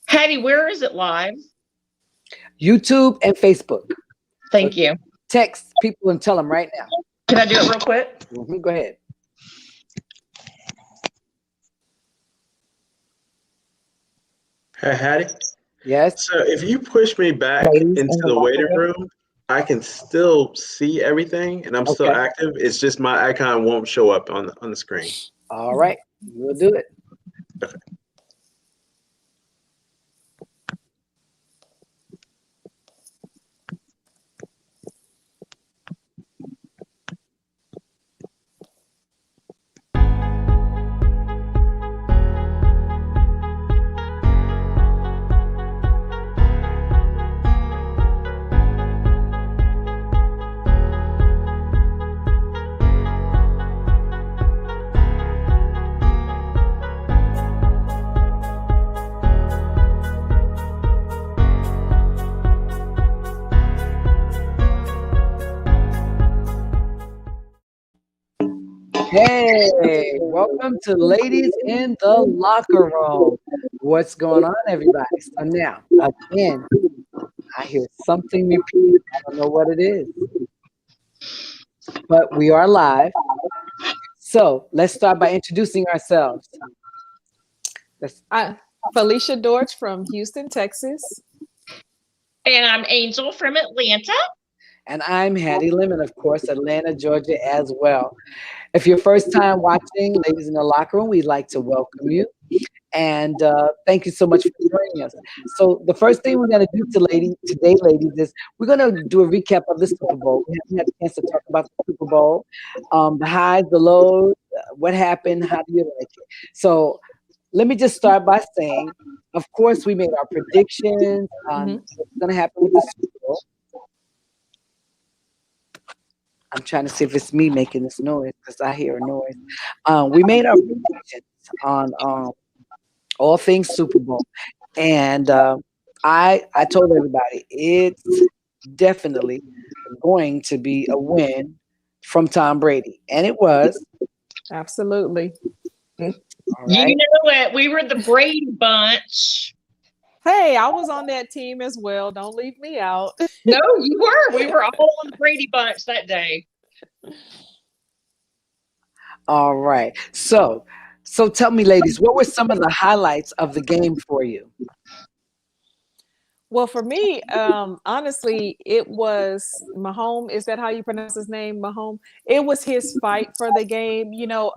Hattie, where is it live? YouTube and Facebook. Thank you. Text people and tell them right now. Can I do it real quick? Go ahead. Hey, Hattie. Yes. So if you push me back into the waiting room, I can still see everything and I'm still active. It's just my icon won't show up on the screen. All right. We'll do it. Okay. Hey, welcome to Ladies in the Locker Room. What's going on, everybody? So now, again, I hear something repeated. I don't know what it is, but we are live. So let's start by introducing ourselves. Felicia Dortch from Houston, Texas. And I'm Angel from Atlanta. And I'm Hattie Lemon, of course, Atlanta, Georgia as well. If you're first time watching Ladies in the Locker Room, we'd like to welcome you. And thank you so much for joining us. So the first thing we're going to do today, ladies, is we're going to do a recap of the Super Bowl. We haven't had a chance to talk about the Super Bowl, the highs, the lows, what happened, how do you like it? So let me just start by saying, of course, we made our predictions on what's going to happen with the Super Bowl. I'm trying to see if it's me making this noise because I hear a noise. We made our predictions on all things Super Bowl. And I told everybody it's definitely going to be a win from Tom Brady. And it was. Absolutely. Right. You know it. We were the Brady bunch. Hey, I was on that team as well. Don't leave me out. No, you were. We were all on the Brady bunch that day. All right. So tell me, ladies, what were some of the highlights of the game for you? Well, for me, honestly, it was Mahomes. Is that how you pronounce his name, Mahomes? It was his fight for the game. You know,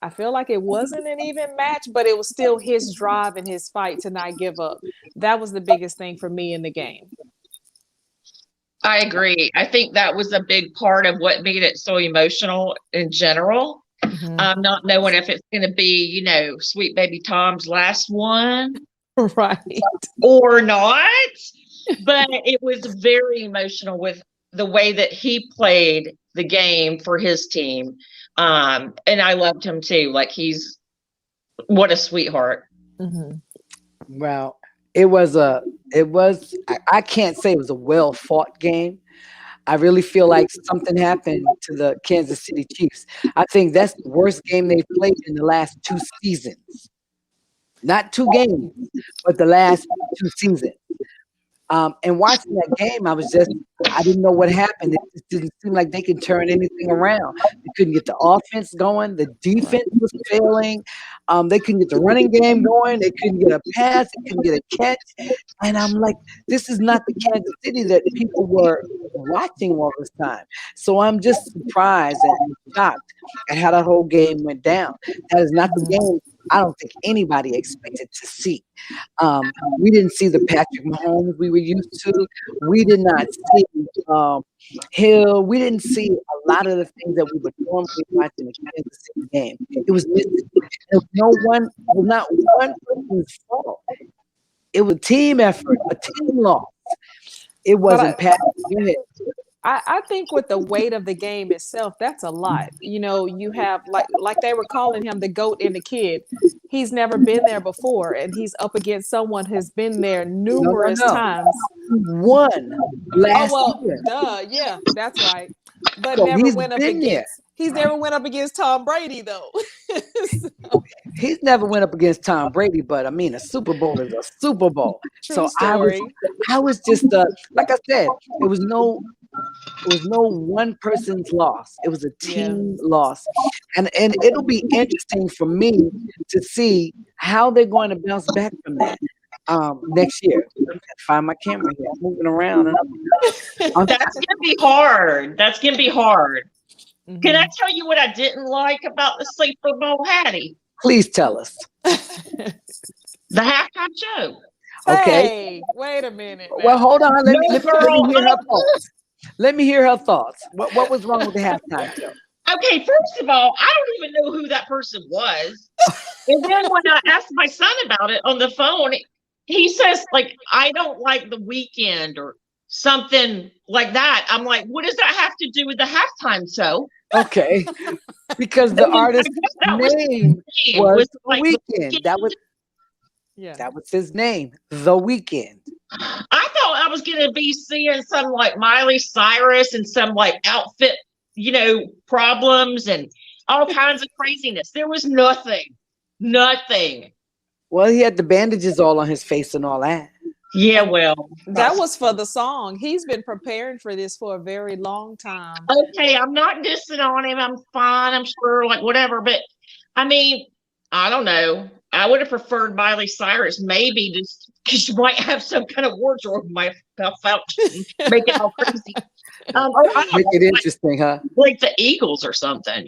I feel like it wasn't an even match, but it was still his drive and his fight to not give up. That was the biggest thing for me in the game. I agree. I think that was a big part of what made it so emotional in general. Not knowing if it's going to be, sweet baby Tom's last one. Right. Or not. But it was very emotional with the way that he played the game for his team. And I loved him too. Like what a sweetheart. Well, I can't say it was a well fought game. I really feel like something happened to the Kansas City Chiefs. I think that's the worst game they've played in the last 2 seasons. Not 2 games, but the last 2 seasons. And watching that game, I didn't know what happened. It just didn't seem like they could turn anything around. They couldn't get the offense going. The defense was failing. They couldn't get the running game going. They couldn't get a pass. They couldn't get a catch. And I'm like, this is not the Kansas City that people were watching all this time. So I'm just surprised and shocked at how that whole game went down. That is not the game I don't think anybody expected to see. We didn't see the Patrick Mahomes we were used to. We did not see Hill. We didn't see a lot of the things that we would normally watch in the Kansas City game. It was missing. It was not one person's fault. It was a team effort, a team loss. It wasn't Patrick. Go ahead. I think with the weight of the game itself, that's a lot. You have like they were calling him the GOAT and the kid. He's never been there before, and he's up against someone who's been there numerous times. Won last year. Duh, yeah, that's right. But So never went up against. there. He's never went up against Tom Brady though. He's never went up against Tom Brady, but I mean, a Super Bowl is a Super Bowl. True So story. I was just like I said, it was no one person's loss. It was a team loss, and it'll be interesting for me to see how they're going to bounce back from that next year. I gotta find my camera here. I'm moving around, and That's gonna be hard. That's gonna be hard. Mhm. Can I tell you what I didn't like about the Super Bowl, Hattie? please tell us. The halftime show. Okay. Hey, wait a minute. Well, now. hold on. Let me girl, hear her thoughts. Let me hear her thoughts. What was wrong with the halftime show? Okay, first of all, I don't even know who that person was. And then when I asked my son about it on the phone, he says, like, I don't like the weekend or something like that. I'm like, what does that have to do with the halftime show? Okay, because the artist's name was The like Weeknd. That was his name, The Weeknd. I thought I was gonna be seeing some like Miley Cyrus and some like outfit, problems and all kinds of craziness. There was nothing. Well, he had the bandages all on his face and all that. Yeah, well, That was for the song. He's been preparing for this for a very long time. okay. I'm not dissing on him. I'm fine. I'm sure, like whatever. But I mean, I don't know. I would have preferred Miley Cyrus, maybe just because you might have some kind of wardrobe might puff out, make it all crazy. Or I don't Make know, it interesting, huh? like the Eagles or something,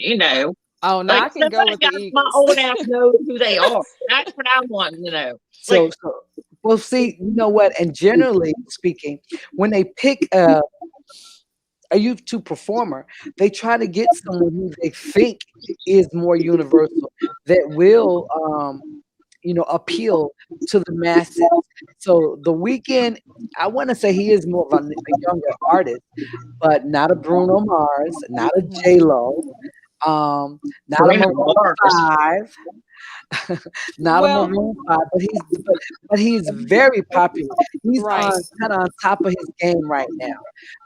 Oh, now Like I can go somebody with the got Eagles. my old ass knows who they are. That's what I want to know. So, Like, well, see, you know what? And generally speaking, when they pick a YouTube performer, they try to get someone who they think is more universal, that will, appeal to the masses. So The Weeknd, I want to say he is more of a younger artist, but not a Bruno Mars, not a J Lo, not a Bruno Maroon Mars. 5. Not Well- a Maroon 5, but he's very popular. He's Right. kind of on top of his game right now.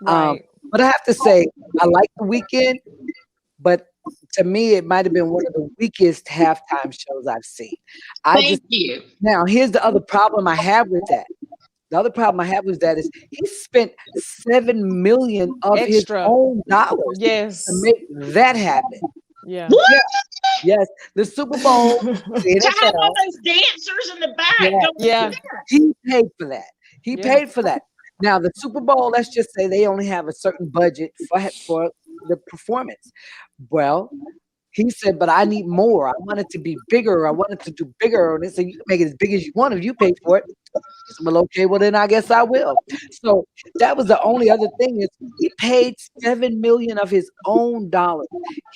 Right. But I have to say, I like The Weeknd, but to me, it might have been one of the weakest halftime shows I've seen. Thank you. Now, here's the other problem I have with that. The other problem I have with that is he spent $7 million of his Extra. own dollars Yes. to make that happen. Yeah. What? Yes, the Super Bowl, the To have all NFL, those dancers in the back. Yeah. going Yeah. there. he paid for that. He Yeah. paid for that. Now, the Super Bowl, let's just say they only have a certain budget for the performance. Well, he said, but I need more. I want it to be bigger. I want it to do bigger. And they said, you can make it as big as you want if you pay for it. I said, well, okay, well, then I guess I will. So that was the only other thing is he paid $7 million of his own dollars.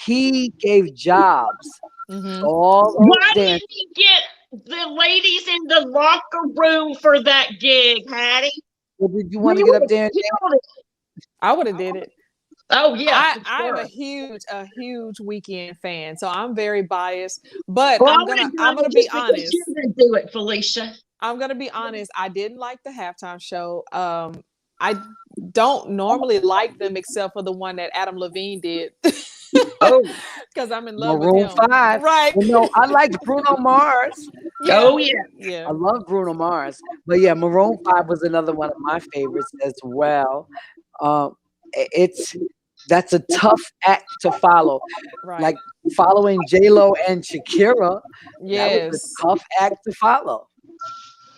He gave jobs. Mhm. All Why those didn't dancers. he get the ladies in the locker room for that gig, Hattie? Well, did you want to get up there and You dance? know, I would have did it. Oh yeah, for I am sure. a huge Weekend fan, so I'm very biased. But Well, I'm I would've gonna done it be just because honest. you didn't do it, Felicia. I'm gonna be honest. I didn't like the halftime show. I don't normally like them except for the one that Adam Levine did. Oh, Because I'm in love Maroon with him. 5. Right. Well, no, I like Bruno Mars. oh yeah. Yeah. I love Bruno Mars. But yeah, Maroon 5 was another one of my favorites as well. That's a tough act to follow. Right. Like following J-Lo and Shakira, that yes. was a tough act to follow.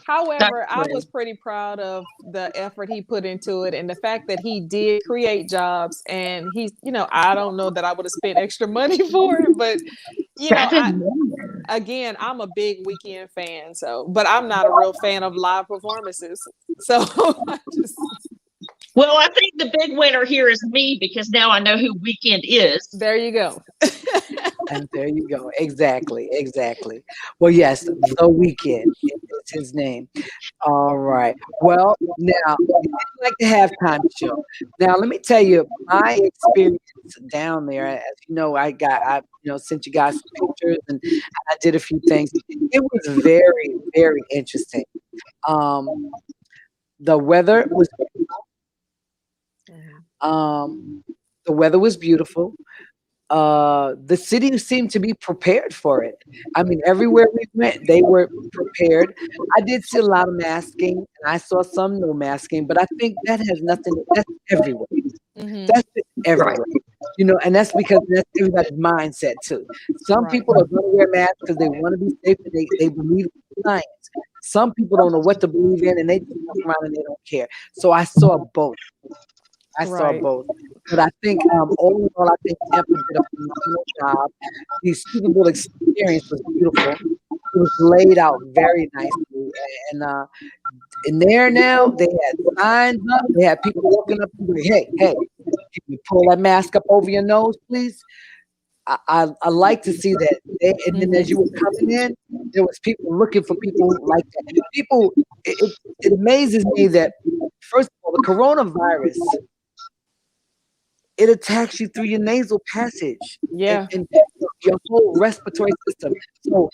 However, I true. was pretty proud of the effort he put into it and the fact that he did create jobs. And he's, I don't know that I would have spent extra money for it, but again, I'm a big Weekend fan. So, but I'm not a real fan of live performances. So, Well, I think the big winner here is me because now I know who Weeknd is. there you go. And there you go. Exactly. Well, yes, The Weeknd is his name. All right. Well, now, like the halftime show. Now, let me tell you my experience down there. As you know, I sent you guys some pictures and I did a few things. It was very, very interesting. The weather was beautiful. The weather was beautiful. the city seemed to be prepared for it. I mean, everywhere we went, they were prepared. I did see a lot of masking, and I saw some no masking, but I think that has nothing. That's everywhere. Mhm. That's everywhere. You know, and that's because that's everybody's mindset too. Some Right. people are going to wear masks because they want to be safe and they believe in science. Some people don't know what to believe in and they just walk around and they don't care. So I saw both. I saw Right. both. But I think overall, I think Tampa did a phenomenal job. The Super Bowl experience was beautiful. It was laid out very nicely. And in there now, they had signs up. They had people walking up to me, hey, can you pull that mask up over your nose, please? I like to see that. And then as you were coming in, there was people looking for people like that. People, it amazes me that, first of all, the coronavirus, it attacks you through your nasal passage Yeah. and your whole respiratory system. So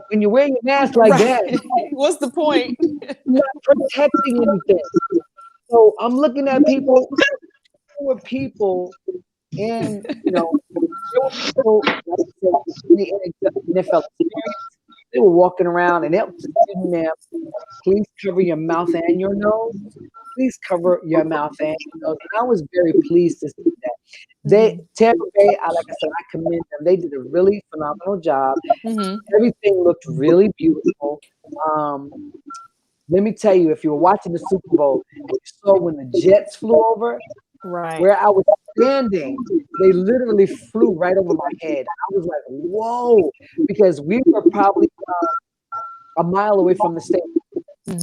when you're wearing a mask like that, What's the point? you're not protecting anything. So I'm looking at people. There were people in, there were people like I said, in the NFL experience. They were walking around and it was sitting there. Please cover your mouth and your nose. Please cover your mouth and your nose. And I was very pleased to see that. Tampa Bay, like I said, I commend them. They did a really phenomenal job. Everything looked really beautiful. Let me tell you, if you were watching the Super Bowl and you saw when the Jets flew over, Right. where I was standing, they literally flew right over my head. I was like, whoa, because we were probably a mile away from the stadium. So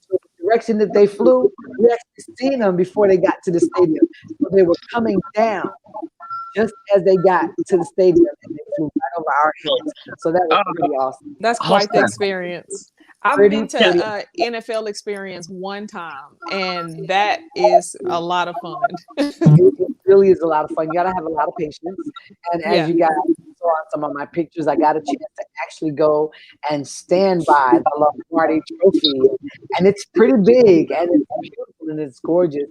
the direction that they flew, we actually seen them before they got to the stadium. So they were coming down just as they got to the stadium and they flew right over our heads. So that was pretty awesome. That's quite the experience. I've Pretty, been to NFL experience one time, and that is a lot of fun. It really is a lot of fun. You gotta have a lot of patience. And as you guys saw on some of my pictures, I got a chance to actually go and stand by the Lombardi Trophy. And it's pretty big and it's beautiful and it's gorgeous.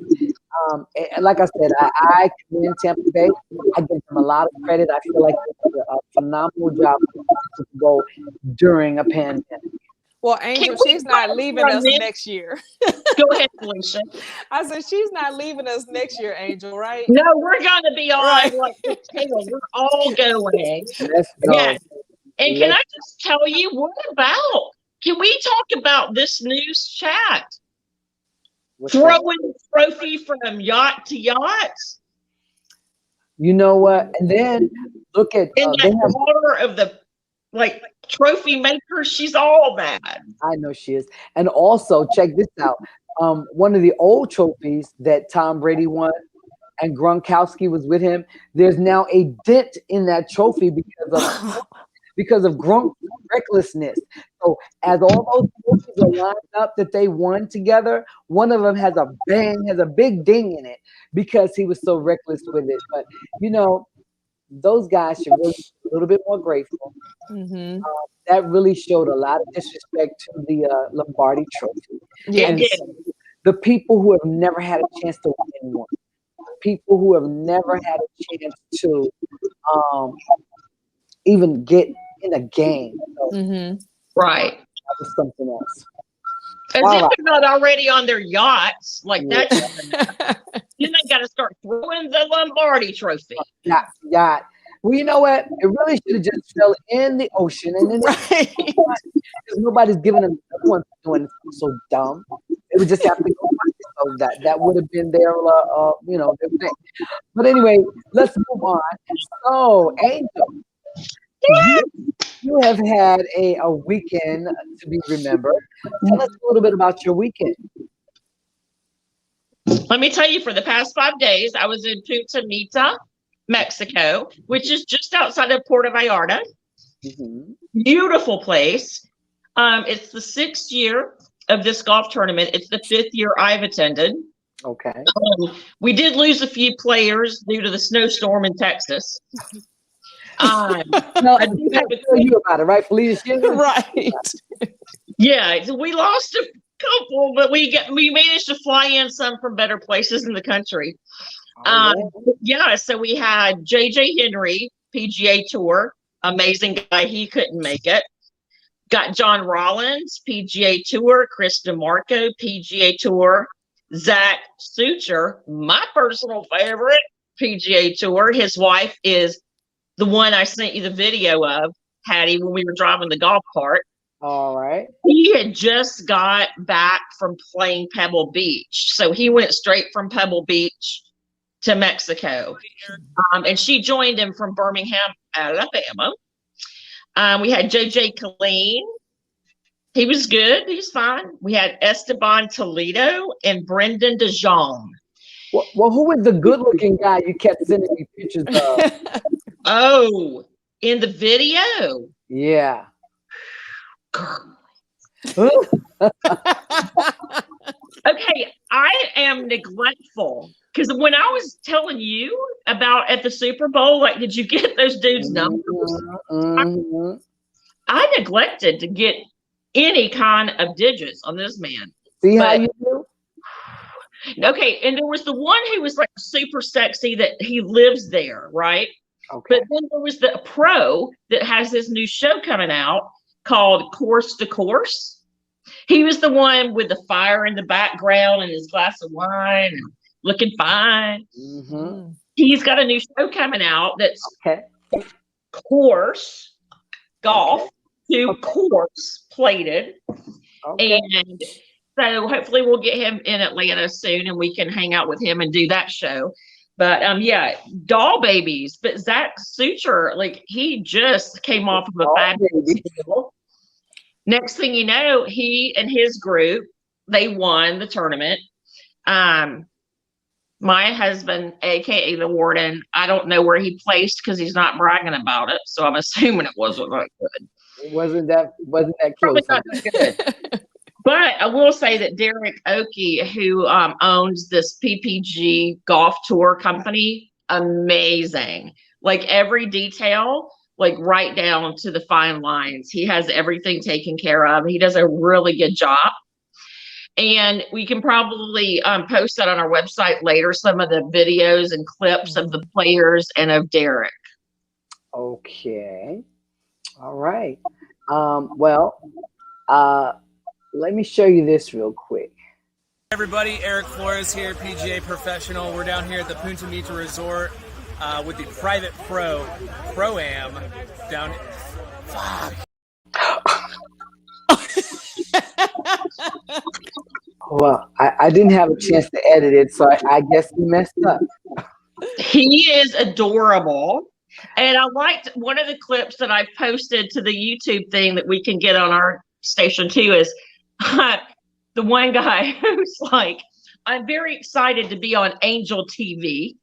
And like I said, I commend Tampa Bay. I give them a lot of credit. I feel like they did a phenomenal job to go during a pandemic. Well, Angel, she's not leaving us next year. Go ahead, Felicia. I said she's not leaving us next year, Angel, right? No, we're going to be on like the tail. We're all going. Let's go. Yeah. And can I just tell you, what about? Can we talk about this news chat? Throwing the trophy from yacht to yacht? You know what? And then look at and that daughter of the trophy maker, she's all mad. I know she is. And also, check this out. One of the old trophies that Tom Brady won and Gronkowski was with him, there's now a dent in that trophy because of Gronk's recklessness. So as all those trophies are lined up that they won together, one of them has a big ding in it because he was so reckless with it. But, those guys should really be a little bit more grateful. That really showed a lot of disrespect to the Lombardi Trophy. Yes. And the people who have never had a chance to win one, people who have never had a chance to even get in a game. So right. That was something else. As if they're not already on their yachts like that. Then they got to start throwing the Lombardi Trophy. Yeah. Well, you know what? It really should have just fell in the ocean, and then because nobody's giving them. Everyone's doing so dumb. It would just have to go. So that would have been their, their thing. But anyway, let's move on. So, Angel, you have had a weekend to be remembered. Tell us a little bit about your weekend. Let me tell you, for the past 5 days, I was in Punta Mita, Mexico, which is just outside of Puerto Vallarta. Beautiful place. It's the 6th year of this golf tournament. It's the 5th year I've attended. Okay. We did lose a few players due to the snowstorm in Texas. I do have to tell you about it, right, Felicia? Right. Yeah, so we lost a couple, but we managed to fly in some from better places in the country. So we had JJ Henry, PGA Tour. Amazing guy. He couldn't make it. Got John Rollins, PGA Tour. Chris DeMarco, PGA Tour. Zach Sucher, my personal favorite, PGA Tour. His wife is the one I sent you the video of, Hattie, when we were driving the golf cart. All right. He had just got back from playing Pebble Beach. So he went straight from Pebble Beach to Mexico. And she joined him from Birmingham, Alabama. We had JJ Colleen. He was good. He's fine. We had Esteban Toledo and Brendan DeJong. Well, who was the good-looking guy you kept sending me pictures of? Oh, in the video. Yeah. Okay, I am neglectful because when I was telling you about at the Super Bowl, like, did you get those dudes' numbers? Mm-hmm. I neglected to get any kind of digits on this man. See how you do? Okay, and there was the one who was like super sexy that he lives there, right? Okay. But then there was the pro that has this new show coming out called Course to Course. He was the one with the fire in the background and his glass of wine and looking fine. Mm-hmm. He's got a new show coming out that's course golf to course plated. Okay. And so hopefully we'll get him in Atlanta soon and we can hang out with him and do that show. But yeah, doll babies. But Zach Sucher, like, he just came off of a fabulous deal. Next thing you know, he and his group, they won the tournament. My husband, aka the Warden, I don't know where he placed because he's not bragging about it. So I'm assuming it wasn't that good. It wasn't that close. Probably not that good. But I will say that Derek Oakey, who owns this PPG golf tour company, amazing. Like every detail, like right down to the fine lines. He has everything taken care of. He does a really good job. And we can probably post that on our website later, some of the videos and clips of the players and of Derek. Okay. All right. Let me show you this real quick. Everybody, Eric Flores here, PGA professional. We're down here at the Punta Mita Resort with the private pro-am down. Fuck. Well, I didn't have a chance to edit it, so I guess we messed up. He is adorable. And I liked one of the clips that I posted to the YouTube thing that we can get on our station too is the one guy who's like, I'm very excited to be on Angel TV.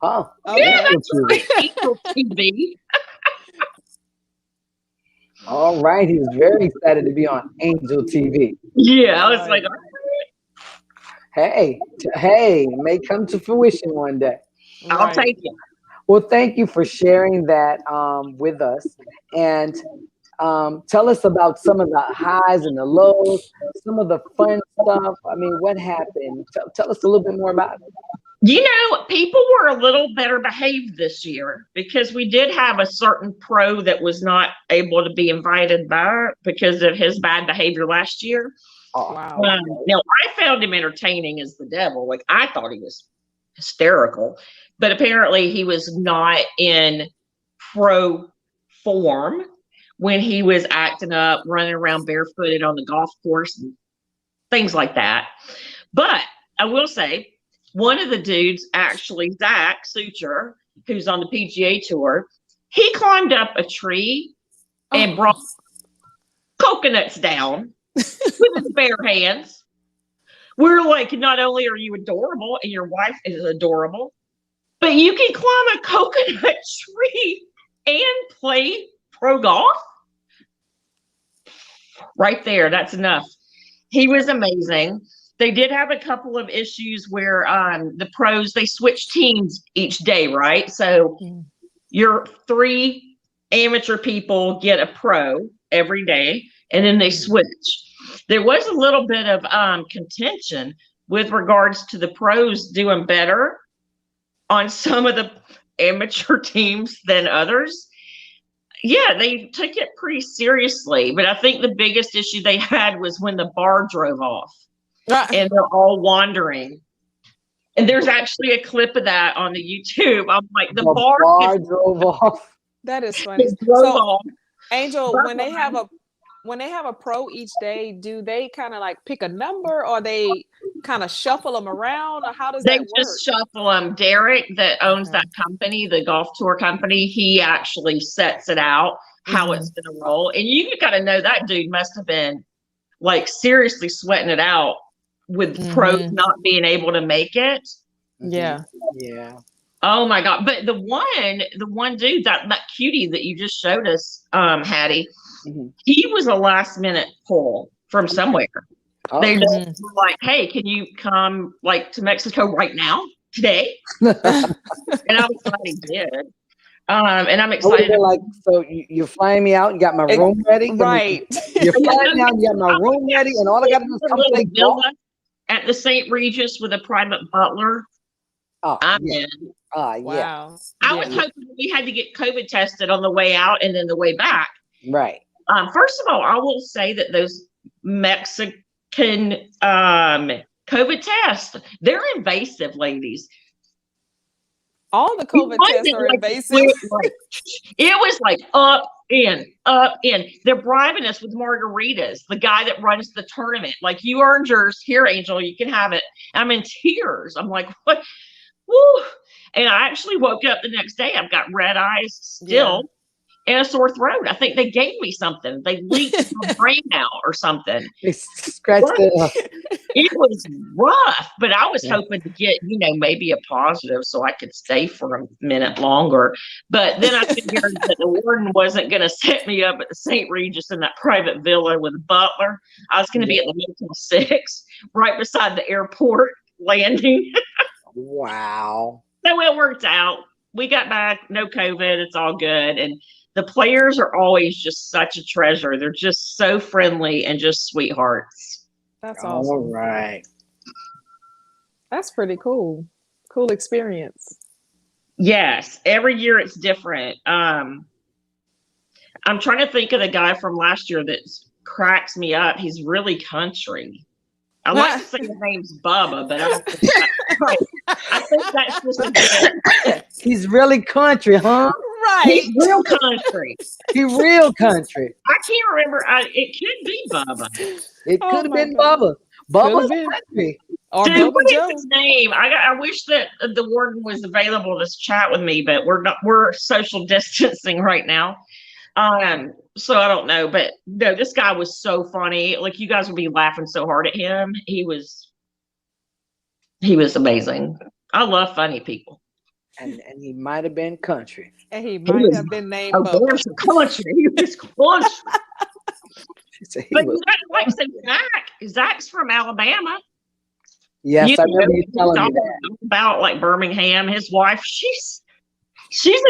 Oh, yeah, that's right, Angel TV. All right, he's very excited to be on Angel TV. Yeah, I was like, hey, may come to fruition one day. I'll take it. Well, thank you for sharing that with us. And tell us about some of the highs and the lows, some of the fun stuff. I mean, what happened? Tell us a little bit more about it. You know, people were a little better behaved this year because we did have a certain pro that was not able to be invited back because of his bad behavior last year. Oh, Wow. Now, I found him entertaining as the devil. Like, I thought he was hysterical, but apparently he was not in pro form when he was acting up, running around barefooted on the golf course and things like that. But I will say, one of the dudes, actually, Zach Sucher, who's on the PGA Tour, he climbed up a tree and brought coconuts down with his bare hands. We're like, not only are you adorable and your wife is adorable, but you can climb a coconut tree and play pro golf. Right there, that's enough. He was amazing. They did have a couple of issues where the pros, they switch teams each day, right? So your 3 amateur people get a pro every day, and then they switch. There was a little bit of contention with regards to the pros doing better on some of the amateur teams than others. Yeah, they took it pretty seriously. But I think the biggest issue they had was when the bar drove off and they're all wandering. And there's actually a clip of that on the YouTube. I'm like, the bar drove off. That is funny. drove So, off. Angel, when they have a pro each day, do they kind of like pick a number, or they kind of shuffle them around, or how does They that work? just shuffle them. Derek, that owns that company, the golf tour company, he actually sets it out how it's going to roll. And you got to know that dude must have been like seriously sweating it out with pros not being able to make it. Yeah. Yeah. Oh my God. But the one dude, that cutie that you just showed us, Hattie, he was a last minute pull from somewhere. Oh. They just were like, hey, can you come like to Mexico right now, today? And I was glad he did. And I'm excited. Like, so you're flying me out and got my room ready? Right. You're flying me out and you got my room ready, and all I got to do is come play golf? At the St. Regis with a private butler. Oh, I'm yeah. in. Yeah. Wow. I was hoping we had to get COVID tested on the way out and then the way back. Right. First of all, I will say that those Mexican COVID tests, they're invasive, ladies. All the COVID tests are invasive. It was like up, in. They're bribing us with margaritas. The guy that runs the tournament, like, you earned yours. Here, Angel, you can have it. I'm in tears. I'm like, what? Woo. And I actually woke up the next day. I've got red eyes still and a sore throat. I think they gave me something. They leaked my brain out or something. They scratched it up. It was rough, but I was hoping to get, maybe a positive so I could stay for a minute longer. But then I figured that the warden wasn't going to set me up at the St. Regis in that private villa with a butler. I was going to be at the Motel 6, right beside the airport landing. Wow. So it worked out. We got back, no COVID. It's all good. And the players are always just such a treasure. They're just so friendly and just sweethearts. That's awesome. All right. That's pretty cool. Cool experience. Yes. Every year it's different. I'm trying to think of the guy from last year that cracks me up. He's really country. I like to say his name's Bubba, but I don't think that's right. I think that's just a bit. He's really country, huh? Right. He's real country. He's real country. I can't remember. It could be Bubba. It could have been Bubba. Bubba's country. Or Dude, Bubba what Joe. is his name? I wish that the warden was available to chat with me, but we're social distancing right now. So I don't know, but no, this guy was so funny. Like, you guys would be laughing so hard at him. He was amazing. I love funny people. And he might have been country. And he might have been named Bubba. There's a country. He was country. But like Zach's from Alabama. Yes, I remember you telling me that. About like Birmingham. His wife, she's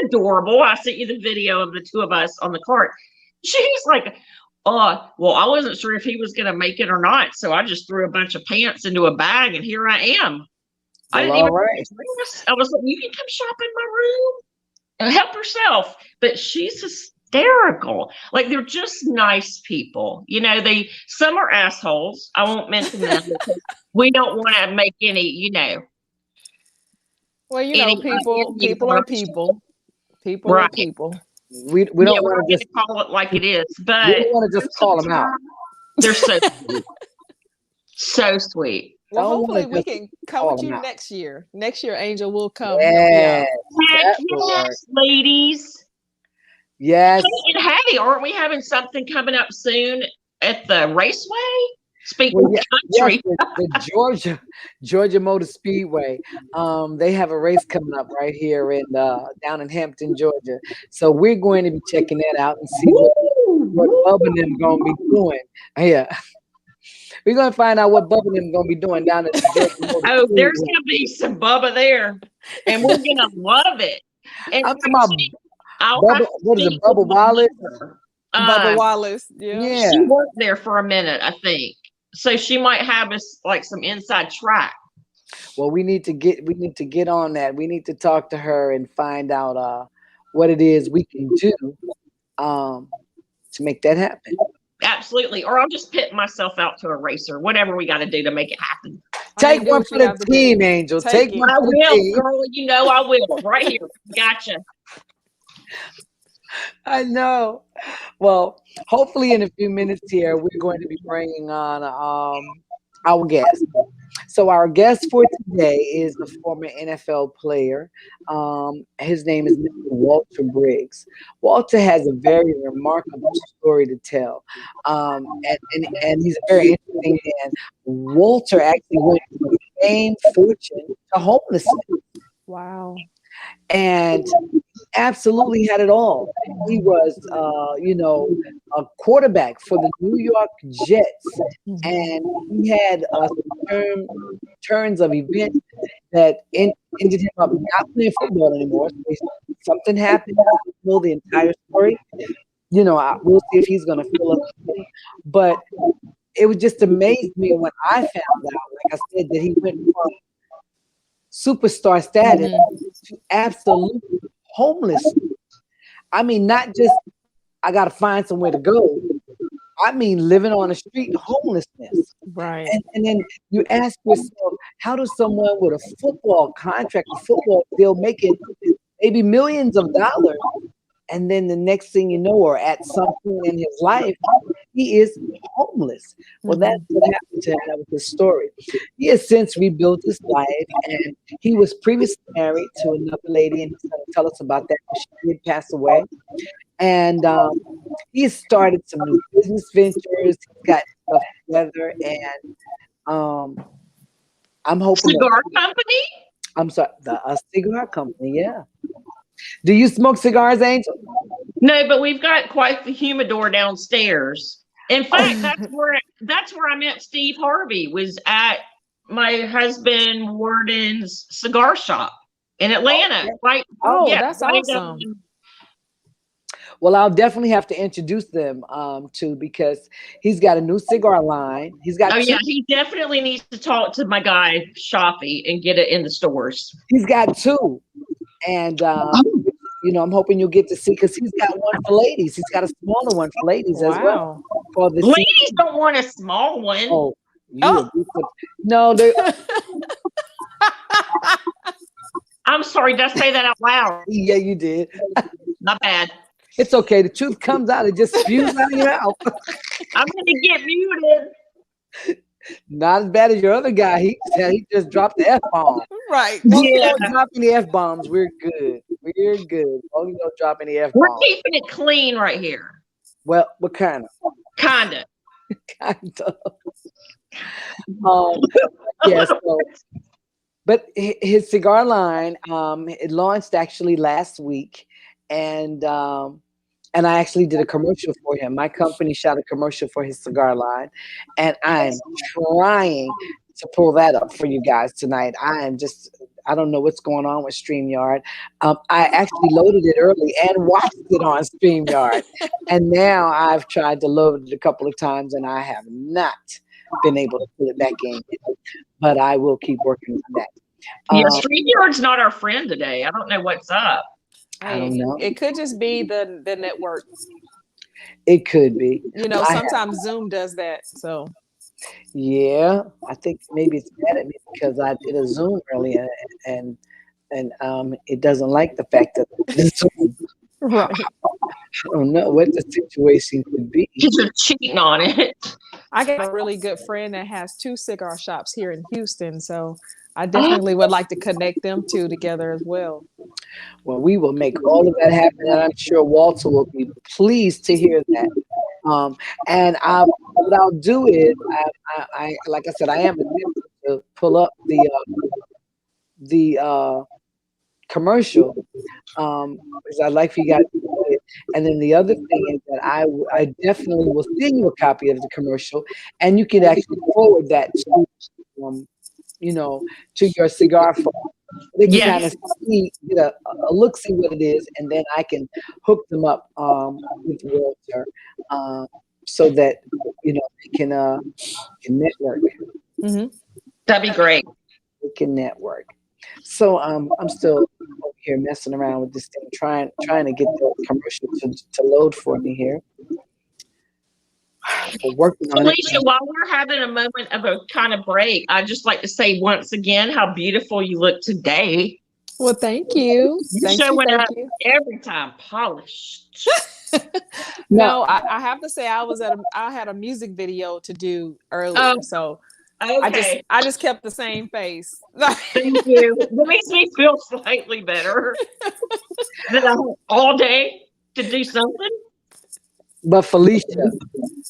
adorable. I sent you the video of the two of us on the cart. She's like, well, I wasn't sure if he was going to make it or not. So I just threw a bunch of pants into a bag and here I am. I didn't even. I was like, you can come shop in my room and help yourself. But she's hysterical. Like, they're just nice people. Some are assholes. I won't mention them because we don't want to make any, Well, people are people. People are people. We don't want to just call it like it is, but we don't want to just call them out. They're so sweet. So sweet. Well, hopefully we can come with you next year. Next year, Angel will come. Yes, Yes, ladies. Yes. Hey, and Hattie, aren't we having something coming up soon at the raceway? Speaking of country, the Georgia Motor Speedway. They have a race coming up right here in down in Hampton, Georgia. So we're going to be checking that out and see what Bubba and them going to be doing. Yeah, we're going to find out what Bubba and them going to be doing down at the Georgia Motor Speedway. There's going to be some Bubba there, and we're going to love it. And I'm talking about Bubba, what is it, Bubba Wallace? Bubba Wallace. Yeah. She worked there for a minute, I think. So she might have us like some inside track. Well, we need to get on that. We need to talk to her and find out what it is we can do to make that happen. Absolutely. Or I'll just pit myself out to a racer, whatever we got to do to make it happen. Take one for the team, Angel. Take one I for the will, team. girl. You know I will. Right here. Gotcha. I know. Well, hopefully in a few minutes here, we're going to be bringing on our guest. So our guest for today is a former NFL player. His name is Mr. Walter Briggs. Walter has a very remarkable story to tell, and he's a very interesting man. Walter actually went from fame, fortune to homelessness. Wow. And absolutely had it all. He was, a quarterback for the New York Jets, and he had turns of events that ended him up not playing football anymore. So something happened. I don't know the entire story. We'll see if he's going to fill up. But it would just amaze me when I found out, like I said, that he went from superstar status to absolute homeless. I mean, not just I got to find somewhere to go. I mean, living on the street, homelessness. Right. And then you ask yourself, how does someone with a football contract, a football deal, making maybe millions of dollars, and then the next thing you know, or at some point in his life, he is homeless. Well, that's what happened to him. That was his story. He has since rebuilt his life, and he was previously married to another lady, and he's going to tell us about that because she did pass away. And he started some new business ventures. He's got stuff together, and I'm hoping cigar company. I'm sorry, a cigar company. Yeah. Do you smoke cigars, Angel? No, but we've got quite the humidor downstairs. In fact, that's where I met Steve Harvey, was at my husband Warden's cigar shop in Atlanta. Right? Oh, yeah, that's right awesome. Well, I'll definitely have to introduce them to, because he's got a new cigar line. He's got yeah, he definitely needs to talk to my guy Shafi and get it in the stores. He's got two, and I'm hoping you'll get to see, because he's got one for ladies. He's got a smaller one for ladies as well. For the ladies don't want a small one. No, they. I'm sorry. Did I say that out loud? Yeah, you did. Not bad. It's okay. The truth comes out. It just spews out of your mouth. I'm gonna get muted. Not as bad as your other guy. He just dropped the F-bomb. Right. Don't drop any F-bombs. We're good. We're good. Only don't drop any F-bombs. We're keeping it clean right here. Well, what kind of? Kinda. Kind of. Yeah. So, but his cigar line, it launched actually last week, and I actually did a commercial for him. My company shot a commercial for his cigar line, and I'm trying to pull that up for you guys tonight. I don't know what's going on with StreamYard. I actually loaded it early and watched it on StreamYard, and now I've tried to load it a couple of times, and I have not been able to put it back in. But I will keep working on that. Yeah, StreamYard's not our friend today. I don't know what's up. I don't know. It could just be the network. It could be. Sometimes Zoom does that. So. Yeah, I think maybe it's mad at me because I did a Zoom earlier, and it doesn't like the fact that it's Zoom. Right. I don't know what the situation could be. You're cheating on it. I got a really good friend that has 2 cigar shops here in Houston, so I definitely would like to connect them two together as well. Well, we will make all of that happen, and I'm sure Walter will be pleased to hear that. And what I'll do is, I like I said, I am attempting to pull up the commercial, because I'd like for you guys to do it. And then the other thing is that I definitely will send you a copy of the commercial, and you can actually forward that to to your cigar phone. They can kind of get a look, see what it is, and then I can hook them up with Walter, so that they can network. That'd be great. Freaking Network. So I'm still over here messing around with this thing, trying to get the commercial to load for me here. We're working on Felicia, it. while we're having a moment of a kind of break, I'd just like to say once again how beautiful you look today. Well, thank you. You're showing up every time polished. No, I have to say I had a music video to do earlier, so okay. I just kept the same face. Thank you. It makes me feel slightly better that I'm all day to do something. But Felicia,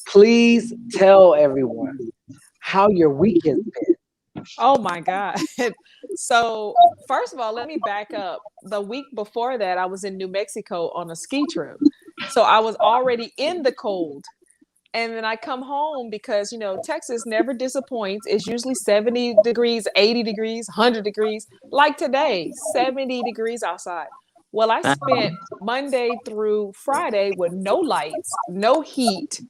please tell everyone how your week has been. Oh my God. So first of all, let me back up. The week before that, I was in New Mexico on a ski trip. So I was already in the cold. And then I come home because, you know, Texas never disappoints. It's usually 70 degrees, 80 degrees, 100 degrees. Like today, 70 degrees outside. Well, I spent Monday through Friday with no lights, no heat,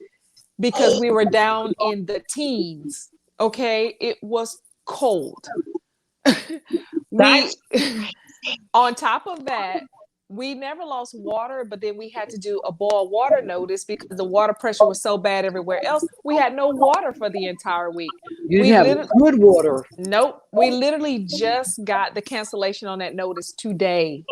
because we were down in the teens. Okay. It was cold. On top of that, we never lost water, but then we had to do a boil water notice because the water pressure was so bad everywhere else. We had no water for the entire week. You didn't have good water. Nope. We literally just got the cancellation on that notice today.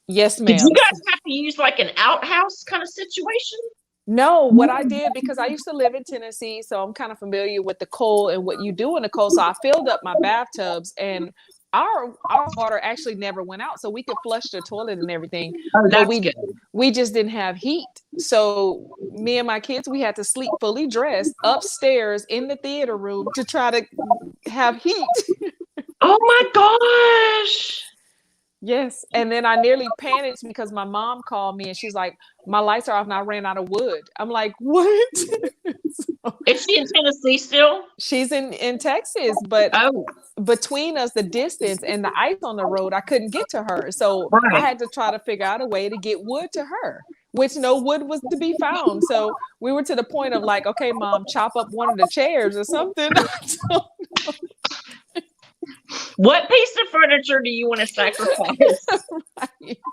Yes, ma'am. Did you guys have to use like an outhouse kind of situation? No, what I did, because I used to live in Tennessee, so I'm kind of familiar with the cold and what you do in the cold. So I filled up my bathtubs, and our water actually never went out, so we could flush the toilet and everything. But we just didn't have heat. So me and my kids, we had to sleep fully dressed upstairs in the theater room to try to have heat. Oh my gosh. Yes. And then I nearly panicked because my mom called me and she's like, my lights are off and I ran out of wood. I'm like, what? Is she in Tennessee still? She's in Texas, but between us, the distance and the ice on the road, I couldn't get to her. So I had to try to figure out a way to get wood to her, which no wood was to be found. So we were to the point of like, okay, Mom, chop up one of the chairs or something. What piece of furniture do you want to sacrifice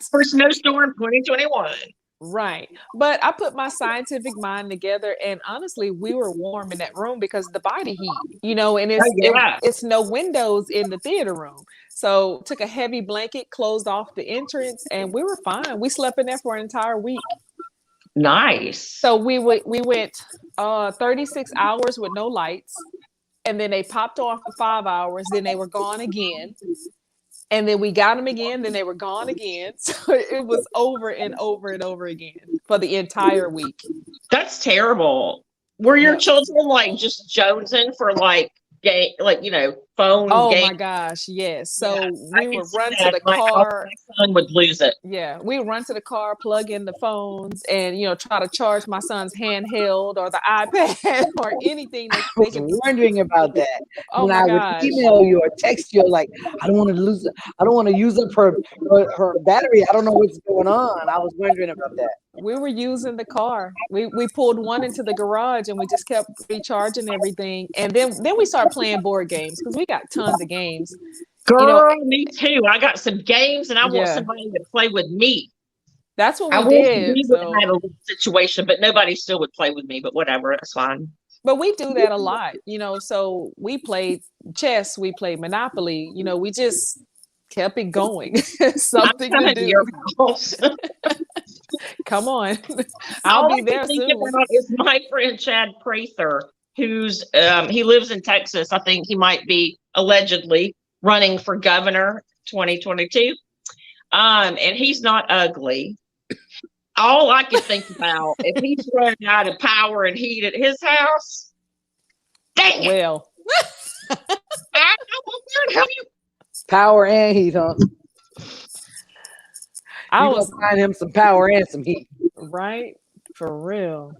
for Snowstorm 2021? Right. But I put my scientific mind together, and honestly, we were warm in that room because the body heat, you know, and it's no windows in the theater room. So took a heavy blanket, closed off the entrance, and we were fine. We slept in there for an entire week. Nice. So we went 36 hours with no lights. And then they popped on for 5 hours. Then they were gone again. And then we got them again. Then they were gone again. So it was over and over and over again for the entire week. That's terrible. Were your children like just jonesing for like game, like, you know, phone game? Oh my gosh, yes. So we would run to the car. My son would lose it. Yeah, we would run to the car, plug in the phones, and you know, try to charge my son's handheld or the iPad or anything. I was wondering about that. Oh when my I gosh. would email you or text you, like, I don't want to lose it. I don't want to use up her battery. I don't know what's going on. I was wondering about that. We were using the car. We pulled one into the garage and we just kept recharging everything. And then we started playing board games because we got tons of games. Girl, you know, me too. I got some games and I want somebody to play with me. That's what we did. We would have a situation, but nobody still would play with me, but whatever, that's fine. But we do that a lot, you know. So we played chess, we played Monopoly, you know, we just kept it going. Something to do. Come on. I'll be there soon. Is my friend Chad Prather, who's he lives in Texas. I think he might be allegedly running for governor 2022. And he's not ugly. All I can think about, if he's running out of power and heat at his house, dang it. Well, I don't know you. Power and heat, huh? I was find him some power and some heat. Right? For real.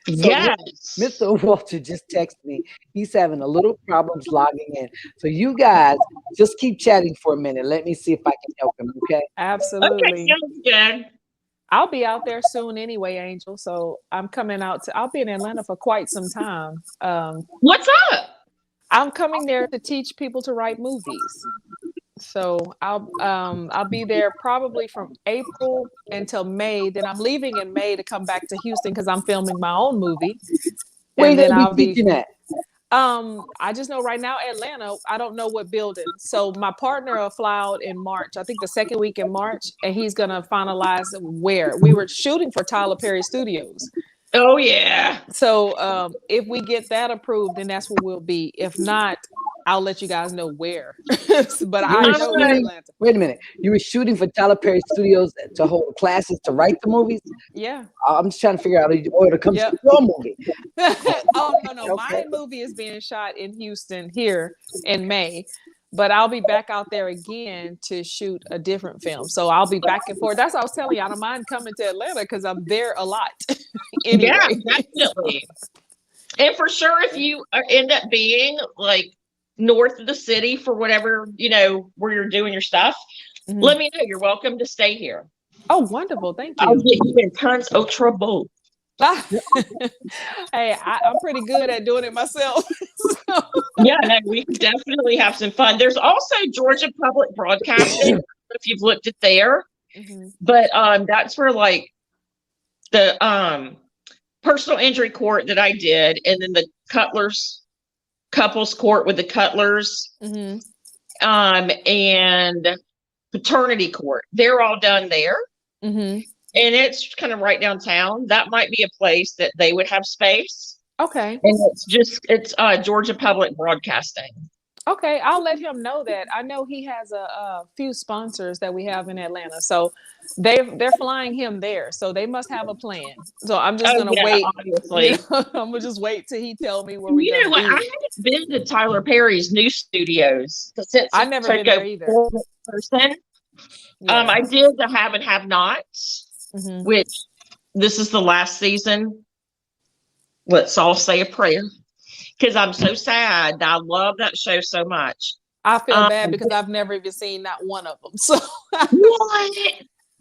So yes. Mr. Walter just texted me. He's having a little problems logging in. So you guys just keep chatting for a minute. Let me see if I can help him, okay? Absolutely. Okay, sounds good. I'll be out there soon anyway, Angel. So I'm coming out I'll be in Atlanta for quite some time. What's up? I'm coming there to teach people to write movies. So I'll be there probably from April until May. Then I'm leaving in May to come back to Houston because I'm filming my own movie. Where And you then gonna I'll be be teaching at? I just know right now Atlanta, I don't know what building. So my partner will fly out in March, I think the second week in March, and he's gonna finalize where. We were shooting for Tyler Perry Studios. Oh yeah. So if we get that approved, then that's where we'll be. If not, I'll let you guys know where. But I You were know in shooting- Atlanta. Wait a minute. You were shooting for Tyler Perry Studios to hold classes to write the movies? Yeah. I'm just trying to figure out or to come Yep. to your movie. Oh no, Okay. my movie is being shot in Houston here in May, but I'll be back out there again to shoot a different film. So I'll be back and forth. That's what I was telling you. I don't mind coming to Atlanta because I'm there a lot. Anyway. Yeah, definitely. And for sure, if you end up being like north of the city for whatever, where you're doing your stuff, Mhm. let me know. You're welcome to stay here. Oh, wonderful. Thank I'll you. get you in tons of trouble. Hey, I'm pretty good at doing it myself. So- Yeah, no, we can definitely have some fun. There's also Georgia Public Broadcasting. I don't know if you've looked at there, Mhm. but that's for like the personal injury court that I did, and then the couples court with the Cutlers, Mhm. and paternity court. They're all done there. Mhm. And it's kind of right downtown. That might be a place that they would have space. Okay. And it's Georgia Public Broadcasting. Okay, I'll let him know that. I know he has a few sponsors that we have in Atlanta, so they're flying him there. So they must have a plan. So I'm just gonna wait. Obviously. I'm gonna just wait till he tell me where we You know what? I go. haven't been to Tyler Perry's new studios since I've never been there either. Person. I did the Have and Have Nots, Mhm. which this is the last season. Let's all say a prayer. Because I'm so sad. I love that show so much. I feel bad because I've never even seen not one of them. So What?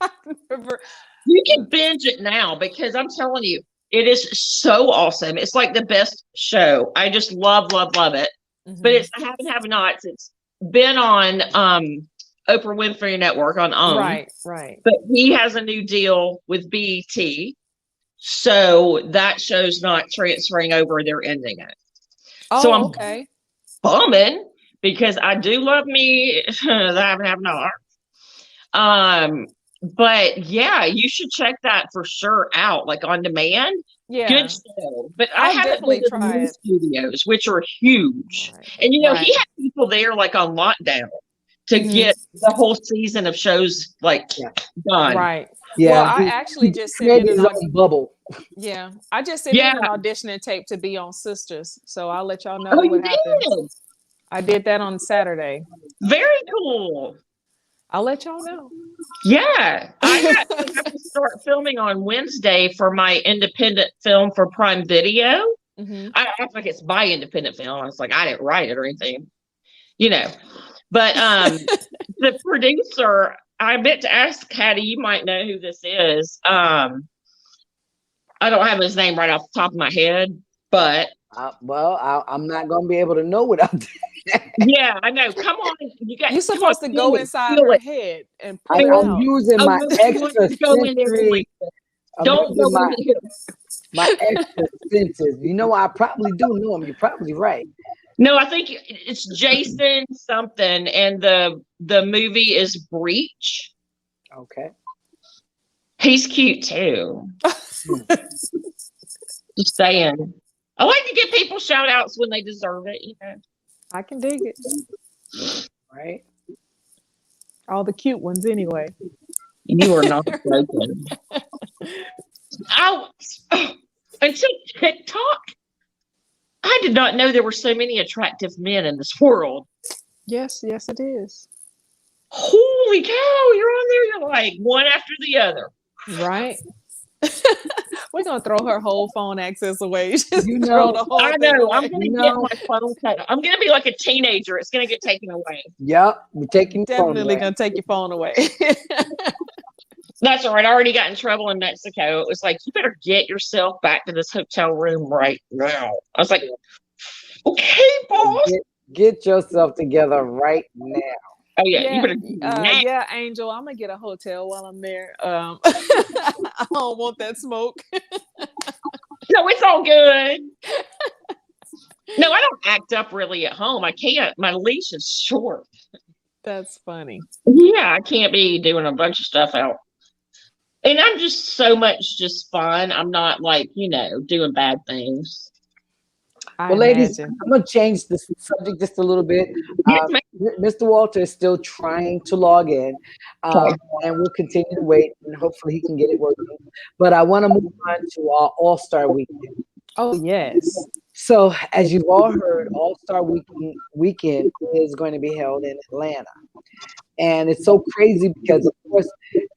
I've never. You can binge it now because I'm telling you, it is so awesome. It's like the best show. I just love it. Mhm. But it's I haven't have nots. It's been on Oprah Winfrey Network on right. But he has a new deal with BET. So that show's not transferring over, they're ending it. Oh, So I'm okay. bumming because I do love me the have not. But yeah, you should check that for sure out, like on demand. Yeah. Good show. But I I'll haven't definitely been to the try new it. studios, which are huge. Right. And he Right. had people there like on lockdown to Mhm. get the whole season of shows like done. Right. Yeah. Well, I actually just sent in Created an his own bubble. Yeah, I just sent in Yeah. an auditioning tape to be on Sisters, so I'll let y'all know Oh, you what happens. did? I did that on Saturday. Very cool. I'll let y'all know. Yeah. I have to start filming on Wednesday for my independent film for Prime Video. Mhm. I act like it's my independent film. It's like I didn't write it or anything, But the producer, I meant to ask Hattie, you might know who this is. I don't have his name right off the top of my head, but I'm not gonna be able to know without that. yeah, I know. Come on, You're supposed to go inside feel her it. head and pull it I'm out. using my Oh, you want extra to go in there, sensory. like, I'm don't using go in here. my extra senses. I probably do know him. You're probably right. No, I think it's Jason something, and the movie is Breach. Okay. He's cute too. Just saying. I like to give people shout outs when they deserve it, I can dig it. Right. All the cute ones, anyway. You are not broken. Until TikTok, I did not know there were so many attractive men in this world. Yes, it is. Holy cow, you're on there, you're like one after the other. Right. We're gonna throw her whole phone access away. Just You throw know, the whole I thing know. away. I'm gonna get my phone cut. I'm gonna be like a teenager. It's gonna get taken away. Yep. We're taking the phone Definitely away. gonna take your phone away. That's all right. I already got in trouble in Mexico. It was like, you better get yourself back to this hotel room right now. I was like, okay, boss. Get yourself together right now. Oh yeah, you better. Yeah, Angel, I'm gonna get a hotel while I'm there. I don't want that smoke. No, it's all good. No, I don't act up really at home. I can't. My leash is short. That's funny. Yeah, I can't be doing a bunch of stuff out. And I'm just so much just fun. I'm not like, doing bad things. Well, ladies, I'm going to change the subject just a little bit. Mr. Walter is still trying to log in, and we'll continue to wait, and hopefully he can get it working. But I want to move on to our All-Star Weekend. Oh, yes. So, as you've all heard, All-Star Weekend is going to be held in Atlanta. And it's so crazy because, of course,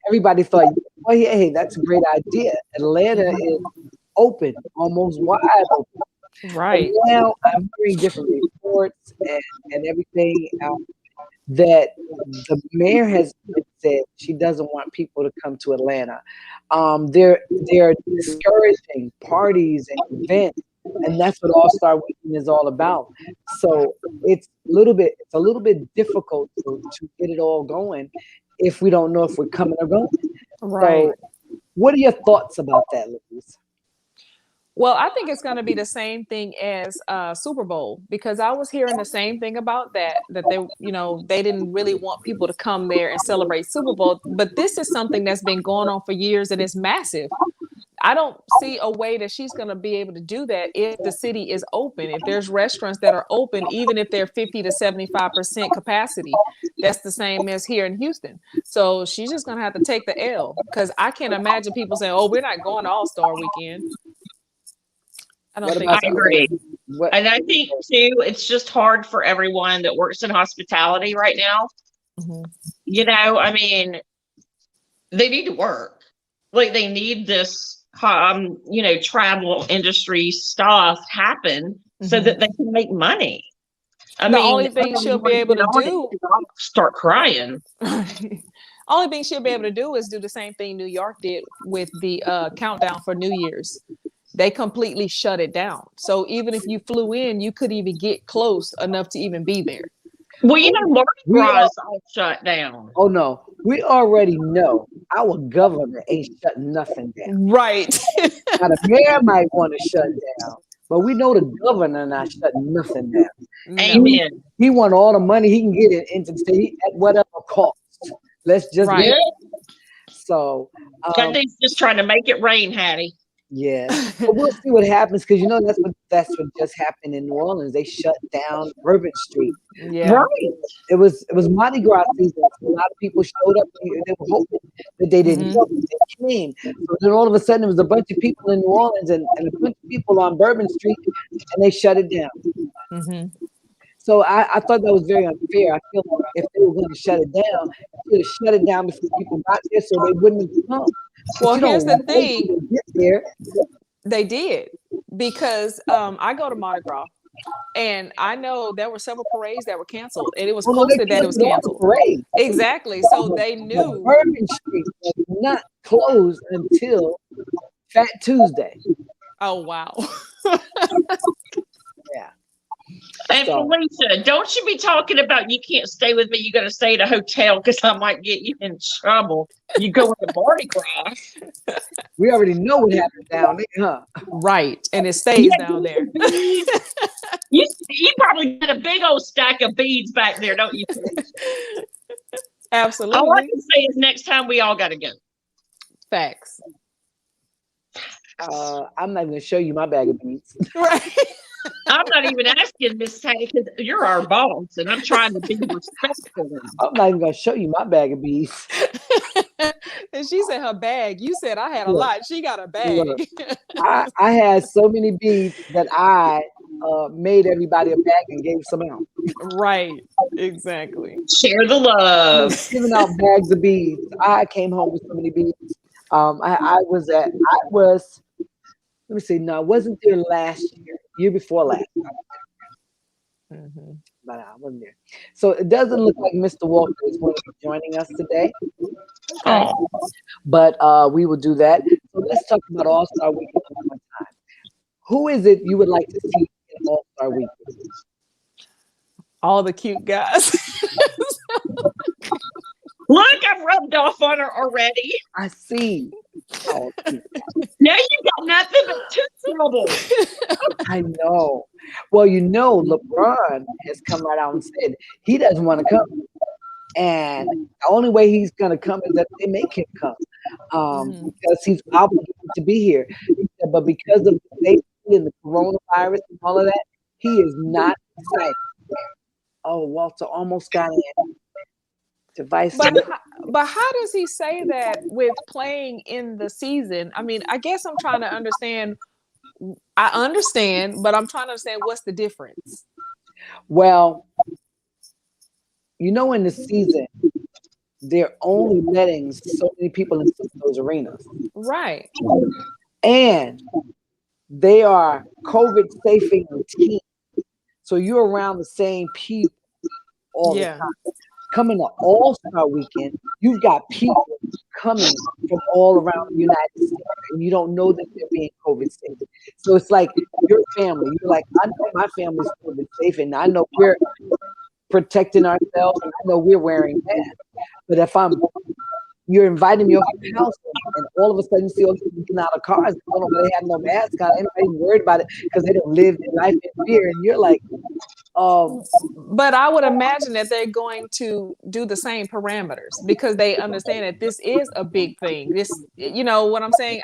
everybody thought, oh, hey, that's a great idea. Atlanta is open, almost wide open. Right. But now I'm hearing different reports and everything that the mayor has said she doesn't want people to come to Atlanta. They're discouraging parties and events, and that's what All-Star Weekend is all about. So it's a little bit difficult to get it all going if we don't know if we're coming or going. Right. So what are your thoughts about that, Louise? Well, I think it's going to be the same thing as Super Bowl, because I was hearing the same thing about that they didn't really want people to come there and celebrate Super Bowl. But this is something that's been going on for years and it's massive. I don't see a way that she's going to be able to do that if the city is open, if there's restaurants that are open, even if they're 50 to 75% capacity. That's the same as here in Houston. So she's just going to have to take the L, because I can't imagine people saying, oh, we're not going to All-Star Weekend. I agree. And I think too, it's just hard for everyone that works in hospitality right now. Mm-hmm. I mean, they need to work. Like, they need this, travel industry stuff happen so that they can make money. Only thing she'll be able to do, start crying. Only thing she'll be able to do is do the same thing New York did with the countdown for New Year's. They completely shut it down. So even if you flew in, you couldn't even get close enough to even be there. Well, Mardi Gras is all shut down. Oh, no. We already know our governor ain't shutting nothing down. Right. Now, the mayor might want to shut down, but we know the governor not shutting nothing down. Amen. He want all the money he can get into the state at whatever cost. Let's just get it. So I think he's just trying to make it rain, Hattie. Yeah, but we'll see what happens, because that's what just happened in New Orleans. They shut down Bourbon Street. Yeah, right. It was Mardi Gras season. So a lot of people showed up. They were hoping that they didn't go. They came. So then all of a sudden, there was a bunch of people in New Orleans and a bunch of people on Bourbon Street, and they shut it down. Mm-hmm. So I thought that was very unfair. I feel like if they were going to shut it down, they should have shut it down before people got there, so they wouldn't have come. Well, here's the thing. They did, because I go to Mardi Gras, and I know there were several parades that were canceled, and it was posted that it was canceled. Exactly. So they knew Bourbon Street was not closed until Fat Tuesday. Oh, wow. Yeah. And Felicia, don't you be talking about you can't stay with me, you got to stay at a hotel because I might get you in trouble. You go to Mardi Gras. We already know what happened down there, huh? Right. And it stays down there. You probably got a big old stack of beads back there, don't you? Absolutely. All I can say is next time we all got to go. Facts. I'm not going to show you my bag of beads. Right. I'm not even asking, Miss Hattie, because you're our boss, and I'm trying to be respectful. I'm not even going to show you my bag of beads. And she said her bag. You said I had a lot. She got a bag. I had so many beads that I made everybody a bag and gave some out. Right. Exactly. Share the love. Giving out bags of beads. I came home with so many beads. I wasn't there last year before last. Mm-hmm. But I wasn't there. So it doesn't look like Mr. Walker is going to be joining us today. Oh. But we will do that. So let's talk about All-Star Weekend one more time. Who is it you would like to see in All-Star Weekend? All the cute guys. Look, I've rubbed off on her already. I see. Oh, Now you got nothing but two syllables. I know. Well, LeBron has come right out and said he doesn't want to come. And the only way he's going to come is that they make him come because he's obligated to be here. He said, but because of the safety and the coronavirus and all of that, he is not excited. Oh, Walter almost got in. Device. But how does he say that with playing in the season? I mean, I guess I'm trying to understand. I understand, but I'm trying to understand what's the difference. Well, in the season, they're only letting so many people into those arenas. Right. And they are COVID safing the team. So you're around the same people all the time. Coming to All-Star Weekend, you've got people coming from all around the United States, and you don't know that they're being COVID safe. So it's like your family. You're like, I know my family's COVID safe, and I know we're protecting ourselves, and I know we're wearing masks. But if you're inviting me over to your house, and all of a sudden you see all these people getting out of cars, they have no mask on, anybody's worried about it because they don't live their life in fear, and you're like, but I would imagine that they're going to do the same parameters because they understand that this is a big thing. This, what I'm saying?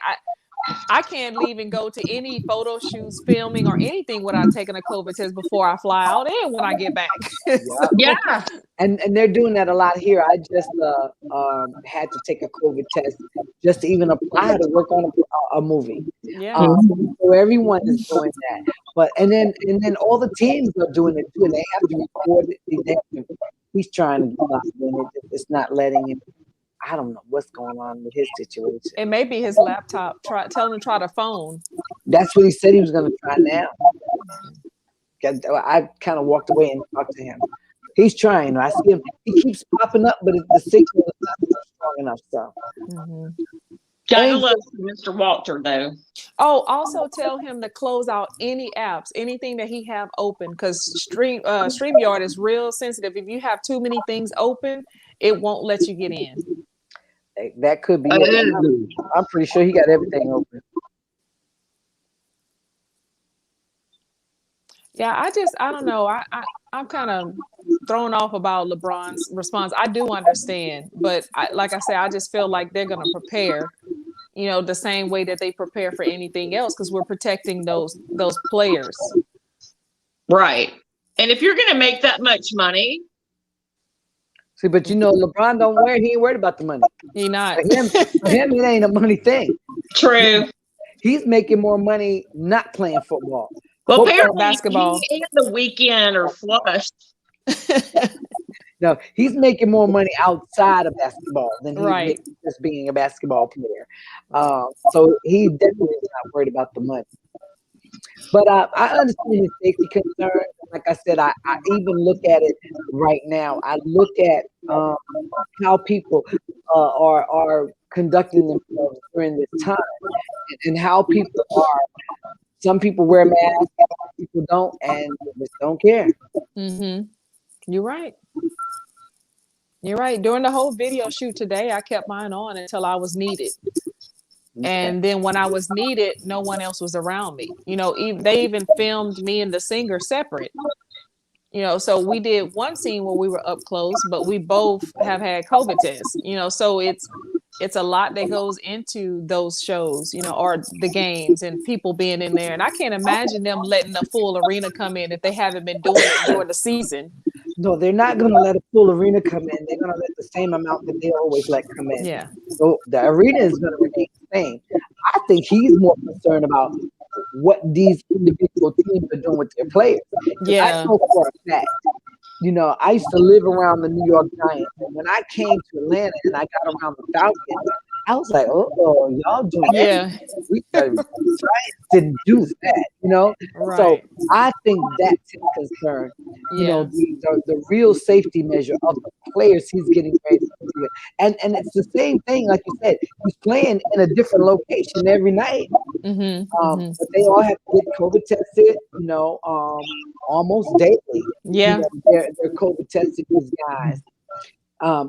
I can't leave and go to any photo shoots, filming, or anything without taking a COVID test before I fly out and when I get back. Yeah. And they're doing that a lot here. I just had to take a COVID test just to even apply to work on a movie. Yeah. So everyone is doing that. But and then all the teams are doing it too, and they have to record it. He's trying to get out, and it's not letting him. I don't know what's going on with his situation. It may be his laptop. Tell him to try the phone. That's what he said he was going to try now. I kind of walked away and talked to him. He's trying. I see him. He keeps popping up, but the signal is not strong enough. So. Gotta love Mr. Walter though. Oh, also tell him to close out any apps, anything that he have open, because StreamYard is real sensitive. If you have too many things open, it won't let you get in. That could be it. I'm pretty sure he got everything open. Yeah, I don't know. I'm kind of thrown off about LeBron's response. I do understand, but like I say, I just feel like they're going to prepare, the same way that they prepare for anything else, because we're protecting those players. Right. And if you're going to make that much money. See, but LeBron don't wear. He ain't worried about the money. He not. For him, it ain't a money thing. True. He's making more money not playing football. Well, apparently basketball he and the weekend are flushed. No, he's making more money outside of basketball than he's right. just being a basketball player. So he definitely is not worried about the money. But I understand his safety concerns. Like I said, I even look at it right now. I look at how people are conducting themselves during this time, and how people are. Some people wear masks, some people don't, and just don't care. You're right. You're right. During the whole video shoot today, I kept mine on until I was needed. And then when I was needed, no one else was around me. They even filmed me and the singer separate. So we did one scene where we were up close, but we both have had COVID tests. So it's a lot that goes into those shows, or the games and people being in there. And I can't imagine them letting a full arena come in if they haven't been doing it during the season. No, they're not going to let a full arena come in. They're going to let the same amount that they always let come in. Yeah. So the arena is going to remain the same. I think he's more concerned about what these individual teams are doing with their players. Yeah. I know for a fact. I used to live around the New York Giants, and when I came to Atlanta and I got around the Falcons, I was like, "Oh, y'all doing that? We didn't do that, Right. So I think that's his concern. The real safety measure of the players he's getting ready to And it's the same thing, like you said. He's playing in a different location every night. But they all have to get COVID tested, almost daily. Yeah. They're COVID tested, these guys.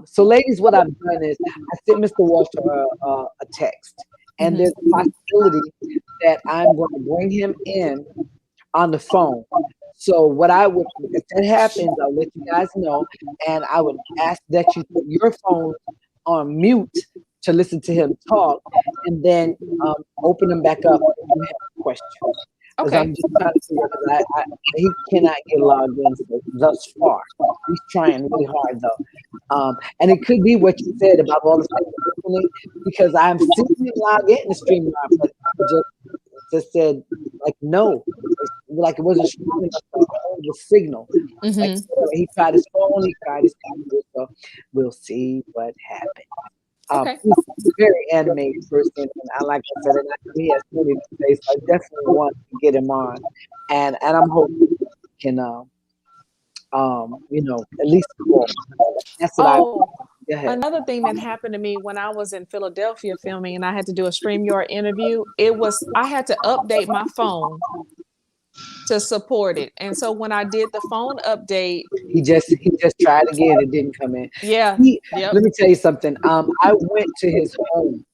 So, ladies, what I've done is I sent Mr. Walter a text, and there's a possibility that I'm going to bring him in on the phone. So what I would, if that happens, I'll let you guys know, and I would ask that you put your phone on mute to listen to him talk, and then open them back up if you have questions. Because I'm just trying to figure out, he cannot get logged in thus far. He's trying really hard though. And it could be what you said about all the stuff happening, because I'm seeing him log in the stream, but just said like no, like it wasn't strong enough to hold the signal. Like, he tried his phone, he tried his computer, so we'll see what happens. He's a very animated person, and like I said, he has really to say, so I definitely want to get him on, and I'm hoping he can, at least call. That's what Another thing that happened to me when I was in Philadelphia filming and I had to do a StreamYard interview, I had to update my phone to support it. And so when I did the phone update, he just tried again. It didn't come in. Yeah. Let me tell you something. I went to his home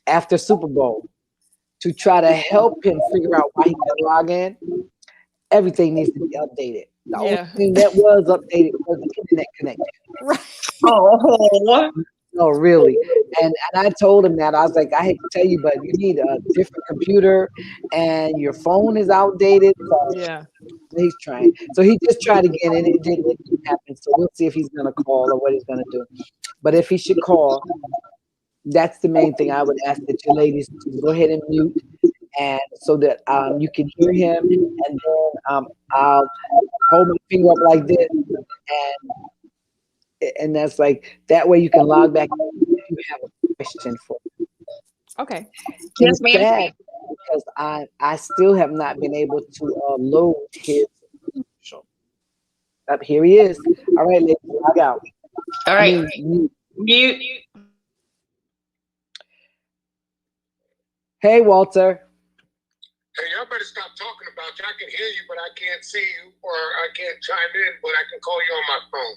after Super Bowl to try to help him figure out why he couldn't log in. Everything needs to be updated. The only thing that was updated was the internet connection. Right. Oh. No, really. And I told him that. I was like, I hate to tell you, but you need a different computer and your phone is outdated. So he's trying. So he just tried again and it didn't happen. So we'll see if he's going to call or what he's going to do. But if he should call, that's the main thing I would ask that you ladies to go ahead and mute, and so that you can hear him. And then I'll hold my finger up like this, and that's like, that way you can log back if you have a question for me. Okay. Yes, ma'am. Because I still have not been able to load his show. Up here he is. All right, ladies, log out. All right. Mute. Hey, Walter. Hey, y'all better stop talking about you. I can hear you, but I can't see you, or I can't chime in, but I can call you on my phone.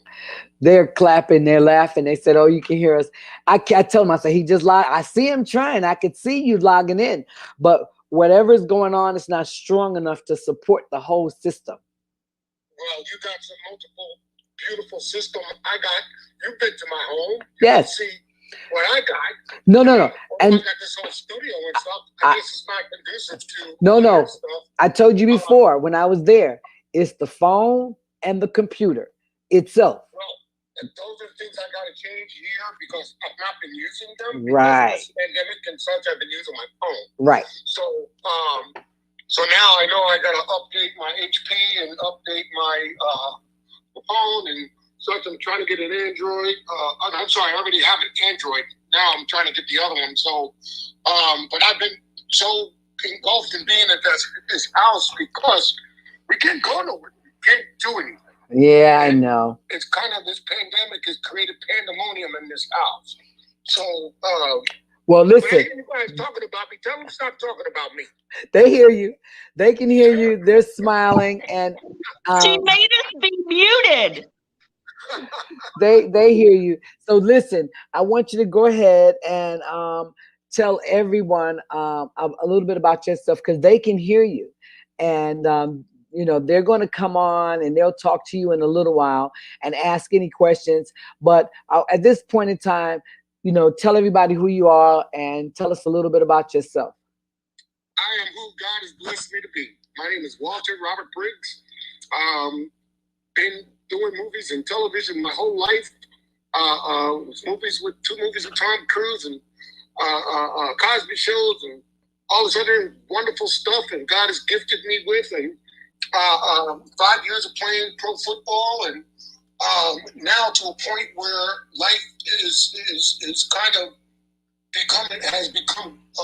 They're clapping, they're laughing. They said, "Oh, you can hear us." I tell them, I said, he just lied. I see him trying. I could see you logging in, but whatever's going on, it's not strong enough to support the whole system. Well, you got some multiple beautiful system. You've been to my home. Yes. You see what I got. No. And I got this whole studio and stuff. I guess it's not conducive to No. stuff. I told you before when I was there, it's the phone and the computer itself. Well, those are the things I got to change here because I've not been using them. Right. Because of this pandemic and such, I've been using my phone. Right. So now I know I got to update my HP and update my phone and such. I'm trying to get an Android. I'm sorry, I already have an Android. Now I'm trying to get the other one. So, but I've been so engulfed in being at this house because we can't go nowhere. We can't do anything. Yeah, I know. It's kind of, this pandemic has created pandemonium in this house. So, well, listen. When anybody's talking about me, tell them to stop talking about me. They hear you. They can hear you. They're smiling, and she made us be muted. They hear you. So listen, I want you to go ahead and tell everyone a little bit about yourself, because they can hear you, and they're going to come on and they'll talk to you in a little while and ask any questions. But at this point in time, tell everybody who you are and tell us a little bit about yourself. I am who God has blessed me to be. My name is Walter Robert Briggs. Been doing movies and television my whole life. Two movies with Tom Cruise and Cosby shows and all this other wonderful stuff, and God has gifted me with, and 5 years of playing pro football, and now to a point where life is kind of has become a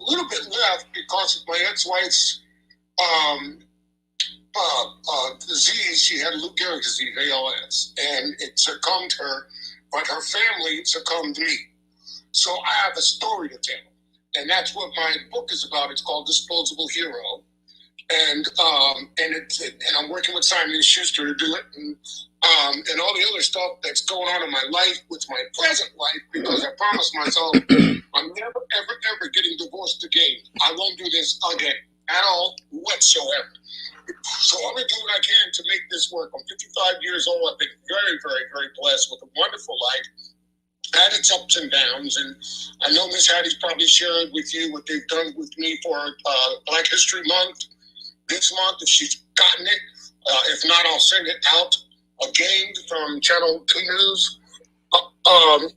little bit left because of my ex-wife's disease. She had Lou Gehrig's disease, ALS, and it succumbed her but her family succumbed to me. So I have a story to tell. And that's what my book is about. It's called Disposable Hero. And I'm working with Simon & Schuster to do it. And all the other stuff that's going on in my life with my present life, because I promised myself I'm never, ever, ever getting divorced again. I won't do this again at all whatsoever. So I'm going to do what I can to make this work. I'm 55 years old. I've been very, very, very blessed with a wonderful life. Had its ups and downs, and I know Miss Hattie's probably shared with you what they've done with me for Black History Month this month, if she's gotten it. If not, I'll send it out again from Channel 2 News.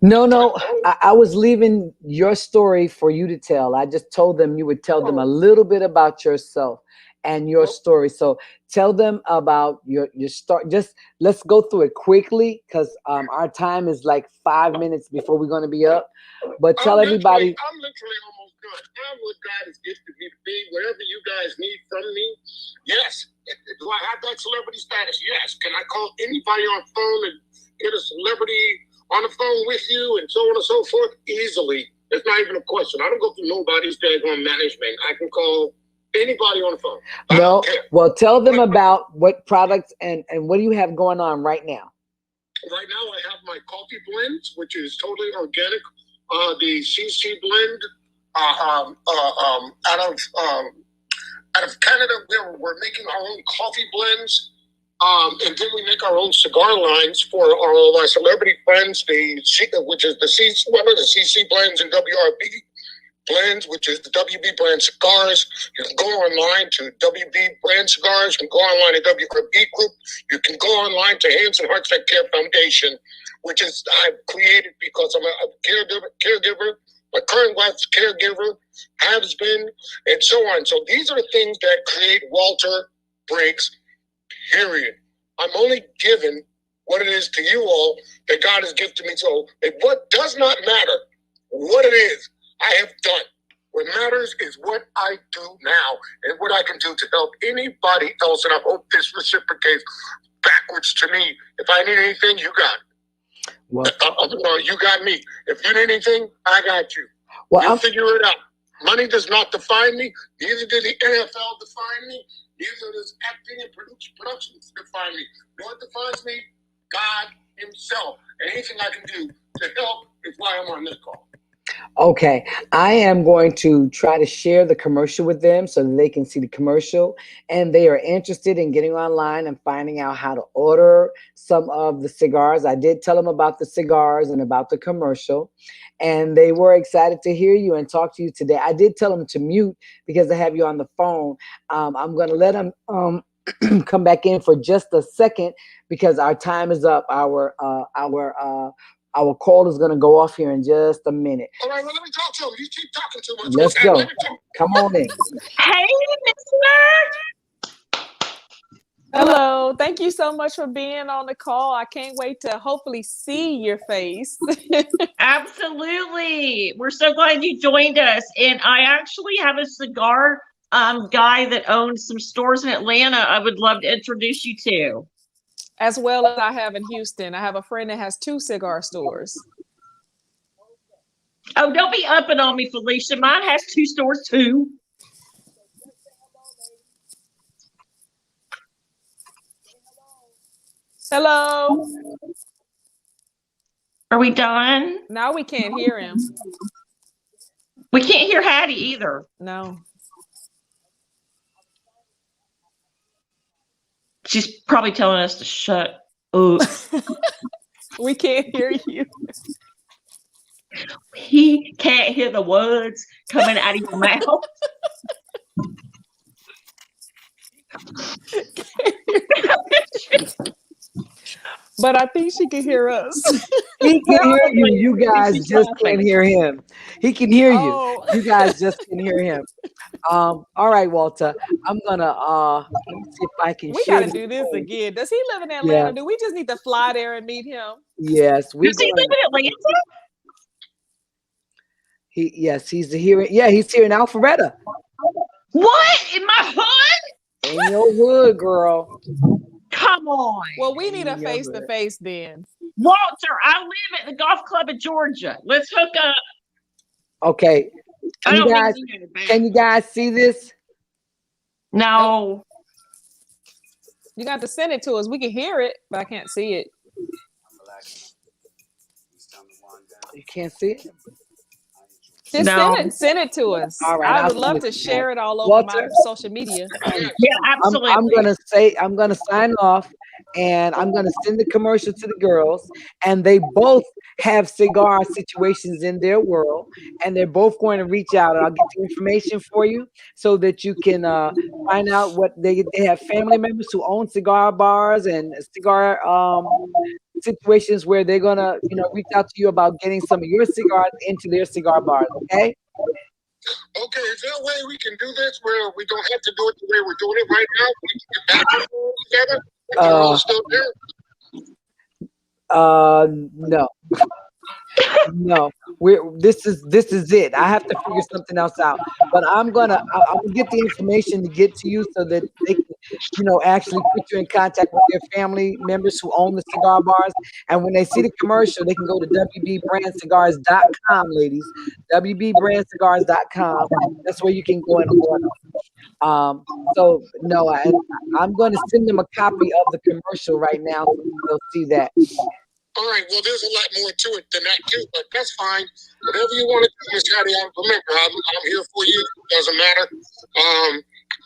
No, I was leaving your story for you to tell. I just told them you would tell them a little bit about yourself and your story. So tell them about your story. Just let's go through it quickly, because our time is like 5 minutes before we're going to be up. But tell everybody. I'm literally almost done. I'm what God has gifted me to be. Whatever you guys need from me, yes. Do I have that celebrity status? Yes. Can I call anybody on the phone and get a celebrity on the phone with you and so on and so forth? Easily. It's not even a question. I don't go through nobody's daggone management. I can call anybody on the phone. No, well, tell them about what products and what do you have going on right now? Right now, I have my coffee blends, which is totally organic. The CC blend out of Canada. We're making our own coffee blends, and then we make our own cigar lines for all of our celebrity friends. Which is the CC blends and WRB blends, which is the WB brand cigars. You can go online to WB brand cigars. You can go online to WRB group. You can go online to Hands and Hearts That Care Foundation, which is I've created because I'm a caregiver. My current wife's caregiver has been, and so on. So these are the things that create Walter Briggs, period. I'm only given what it is to you all that God has gifted me. So what does not matter what it is I have done. What matters is what I do now and what I can do to help anybody else. And I hope this reciprocates backwards to me. If I need anything, you got it. Well, you got me. If you need anything, I got you. Well, I'll figure it out. Money does not define me. Neither did the NFL define me. Neither does acting and production define me. What defines me? God himself. And anything I can do to help is why I'm on this call. Okay, I am going to try to share the commercial with them so that they can see the commercial, and they are interested in getting online and finding out how to order some of the cigars. I did tell them about the cigars and about the commercial, and they were excited to hear you and talk to you today. I did tell them to mute because I have you on the phone. I'm going to let them come back in for just a second because our time is up. Our call is going to go off here in just a minute. All right, well, let me talk to him. You keep talking too much. Let's go. Come on in. Hey, listener. Hello. Thank you so much for being on the call. I can't wait to hopefully see your face. Absolutely. We're so glad you joined us. And I actually have a cigar guy that owns some stores in Atlanta I would love to introduce you to. As well as I have in Houston. I have a friend that has 2 cigar stores. Oh, don't be upping on me, Felicia. Mine has 2 stores too. Hello. Are we done? Now we can't hear him. We can't hear Hattie either. No. She's probably telling us to shut up. We can't hear you. He can't hear the words coming out of your mouth. But I think she can hear us. He can hear you. You guys just can't hear him. He can hear you. Oh. You guys just can hear him. All right, Walter. I'm gonna let me see if I can. We gotta do this again. Does he live in Atlanta? Yeah. Do we just need to fly there and meet him? Yes, we. Does he live in Atlanta? Yes, he's here. Yeah, he's here in Alpharetta. What? In my hood? In your hood, girl. Come on. Well, we need a Yeah, face-to-face then. Walter, I live at the golf club of Georgia. Let's hook up. Okay. I don't Can you guys see this? No. You got to send it to us. We can hear it, but I can't see it. You can't see it? Just send it to us. All right, I would love to share it all over my social media. Yeah, absolutely. I'm gonna sign off, and I'm gonna send the commercial to the girls, and they both have cigar situations in their world, and they're both going to reach out. And I'll get the information for you so that you can find out what they have family members who own cigar bars and cigar situations where they're gonna reach out to you about getting some of your cigars into their cigar bars. Okay. Okay, is there a way we can do this where we don't have to do it the way we're doing it right now? We can get back together. If they're all still there. No. No, this is it. I have to figure something else out, but I'm gonna get the information to get to you so that they can, actually put you in contact with their family members who own the cigar bars. And when they see the commercial, they can go to WBBrandcigars.com, ladies. WBBrandcigars.com. That's where you can go and order. So no, I'm going to send them a copy of the commercial right now so they'll see that. All right, well, there's a lot more to it than that, too, but that's fine. Whatever you want to do, Miss Hattie, remember, I'm here for you. It doesn't matter.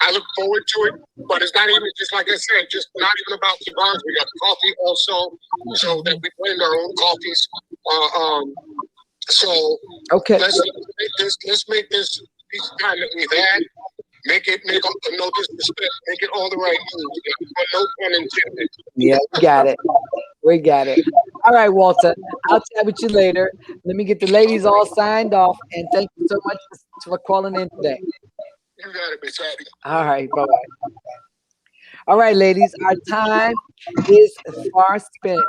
I look forward to it, but it's not even, just like I said, just not even about cigars. We got coffee also, so that we blend our own coffees. So okay, let's make this piece of time that we've had. Make no disrespect. Make it all the right moves. No pun intended. Yeah, we got it. All right, Walter. I'll chat with you later. Let me get the ladies all signed off, and thank you so much for calling in today. You got it, Miss Hattie. All right, bye-bye. All right, ladies, our time is far spent.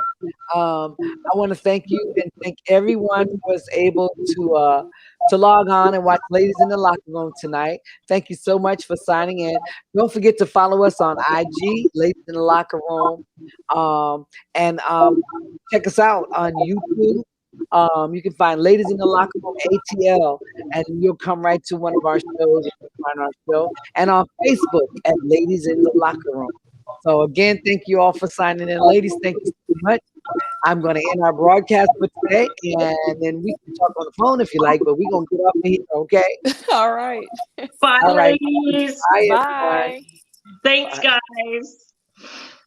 I want to thank you and thank everyone who was able to log on and watch Ladies in the Locker Room tonight. Thank you so much for signing in. Don't forget to follow us on IG, Ladies in the Locker Room, and check us out on YouTube. You can find Ladies in the Locker Room ATL, and you'll come right to one of our shows. You can find our show, and on Facebook at Ladies in the Locker Room. So again, thank you all for signing in, ladies. Thank you so much. I'm going to end our broadcast for today, and then we can talk on the phone if you like. But we're gonna get off of here, okay? All right. Bye, All right. ladies. Bye. Bye. Thanks, guys.